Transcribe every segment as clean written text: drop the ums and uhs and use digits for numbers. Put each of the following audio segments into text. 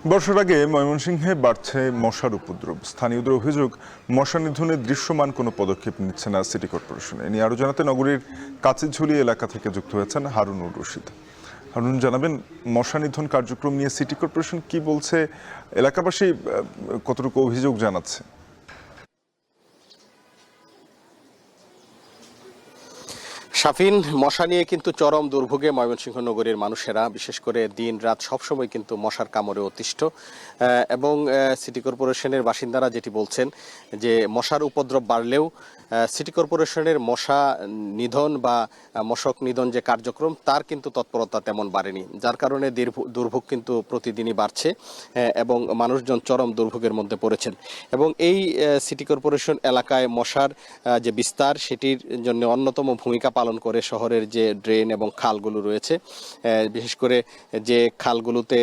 বর্ষার আগে ময়মনসিংহে বাড়ছে মশার উপদ্রব। স্থানীয়দের অভিযোগ, মশা নিধনে দৃশ্যমান কোনো পদক্ষেপ নিচ্ছে না সিটি কর্পোরেশন। এ নিয়ে আরো জানাতে নগরীর কাচিঝুলি এলাকা থেকে যুক্ত হয়েছেন হারুনুর রশিদ। হারুন, জানাবেন মশা নিধন কার্যক্রম নিয়ে সিটি কর্পোরেশন কি বলছে, এলাকাবাসী কতটুকু অভিযোগ জানাচ্ছে? শাফিন, মশা নিয়ে কিন্তু চরম দুর্ভোগে ময়মনসিংহ নগরীর মানুষেরা, বিশেষ করে দিন রাত সবসময় কিন্তু মশার কামড়ে অতিষ্ঠ। এবং সিটি কর্পোরেশনের বাসিন্দারা যেটি বলছেন যে মশার উপদ্রব বাড়লেও সিটি কর্পোরেশনের মশা নিধন বা মশক নিধন যে কার্যক্রম তার কিন্তু তৎপরতা তেমন বাড়েনি, যার কারণে দুর্ভোগ কিন্তু প্রতিদিনই বাড়ছে এবং মানুষজন চরম দুর্ভোগের মধ্যে পড়েছেন। এবং এই সিটি কর্পোরেশন এলাকায় মশার যে বিস্তার, সেটির জন্য অন্যতম ভূমিকা পালন করে শহরের যে ড্রেন এবং খালগুলো রয়েছে। বিশেষ করে যে খালগুলোতে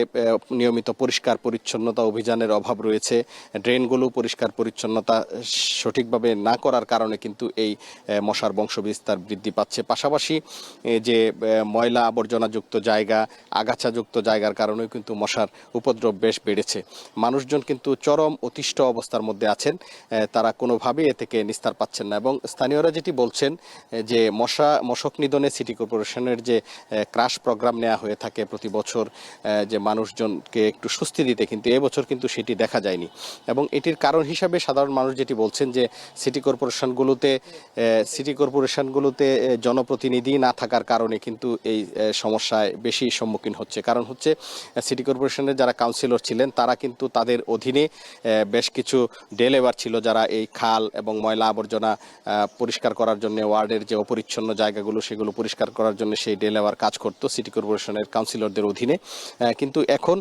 নিয়মিত পরিষ্কার পরিচ্ছন্নতা অভিযানের অভাব রয়েছে, ড্রেনগুলো পরিষ্কার পরিচ্ছন্নতা সঠিকভাবে না করার কারণে কিন্তু এই মশার বংশবিস্তার বৃদ্ধি পাচ্ছে। পাশাপাশি যে ময়লা আবর্জনাযুক্ত জায়গা, আগাছাযুক্ত জায়গার কারণেও কিন্তু মশার উপদ্রব বেশ বেড়েছে। মানুষজন কিন্তু চরম অতিষ্ঠ অবস্থার মধ্যে আছেন, তারা কোনোভাবেই এ থেকে নিস্তার পাচ্ছেন না। এবং স্থানীয়রা যেটি বলছেন যে মশক নিধনে সিটি কর্পোরেশনের যে ক্রাশ প্রোগ্রাম নেওয়া হয়ে থাকে প্রতি বছর, যে মানুষজনকে একটু স্বস্তি দিতে, কিন্তু এবছর কিন্তু সেটি দেখা যায়নি। এবং এটির কারণ হিসাবে সাধারণ মানুষ যেটি বলছেন যে সিটি কর্পোরেশনগুলোতে জনপ্রতিনিধি না থাকার কারণে কিন্তু এই সমস্যায় বেশি সম্মুখীন হচ্ছে। কারণ হচ্ছে সিটি কর্পোরেশনের যারা কাউন্সিলর ছিলেন তারা কিন্তু তাদের অধীনে বেশ কিছু ডে লেবার ছিল যারা এই খাল এবং ময়লা আবর্জনা পরিষ্কার করার জন্য, ওয়ার্ডের যে অপরিচ্ছন্ন জায়গাগুলো সেগুলো পরিষ্কার করার জন্য সেই ডে লেবার কাজ করতো সিটি কর্পোরেশনের কাউন্সিলরদের অধীনে। কিন্তু এখন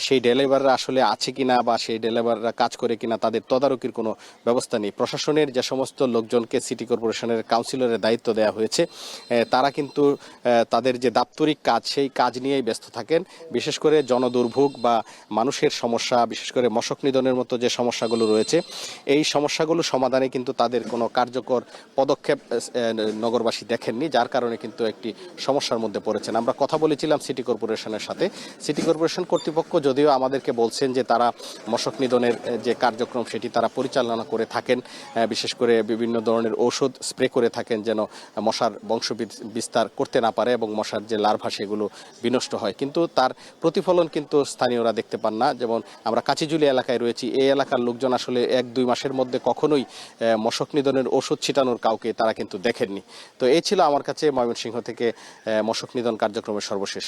সেই ডে লেবাররা আসলে আছে কিনা বা সেই ডে লেবাররা কাজ করে কিনা তাদের তদারকির কোনো ব্যবস্থা নেই। প্রশাসনের যে সমস্ত লোকজনকে সিটি কর্পোরেশনের কাউন্সিলরের দায়িত্ব দেওয়া হয়েছে তারা কিন্তু তাদের যে দাপ্তরিক কাজ সেই কাজ নিয়েই ব্যস্ত থাকেন। বিশেষ করে জনদুর্ভোগ বা মানুষের সমস্যা, বিশেষ করে মশক নিধনের মতো যে সমস্যাগুলো রয়েছে, এই সমস্যাগুলো সমাধানে কিন্তু তাদের কোনো কার্যকর পদক্ষেপ নগরবাসী দেখেননি, যার কারণে কিন্তু একটি সমস্যার মধ্যে পড়েছেন। আমরা কথা বলেছিলাম সিটি কর্পোরেশনের সাথে। সিটি কর্পোরেশন কর্তৃপক্ষ যদিও আমাদেরকে বলছেন যে তারা মশক নিধনের যে কার্যক্রম সেটি তারা পরিচালনা করে থাকেন, বিশেষ করে বিভিন্ন ধরনের ঔষধ স্প্রে করে থাকেন যেন মশার বংশ বিস্তার করতে না পারে এবং মশার যে লার্ভা সেগুলো বিনষ্ট হয়, কিন্তু তার প্রতিফলন কিন্তু স্থানীয়রা দেখতে পান না। যেমন আমরা কাচিঝুলি এলাকায় রয়েছি, এই এলাকার লোকজন আসলে 1-2 মাসের মধ্যে কখনোই মশক নিধনের ওষুধ ছিটানোর কাউকে তারা কিন্তু দেখেননি। তো এই ছিল আমার কাছে ময়মনসিংহ থেকে মশক নিধন কার্যক্রমের সর্বশেষ।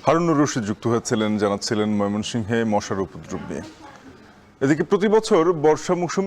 হারুনুর রশিদ যুক্ত হয়েছিলেন, জানাচ্ছিলেন ময়মনসিংহে মশার উপদ্রব নিয়ে। এদিকে প্রতি বছর বর্ষা মৌসুমে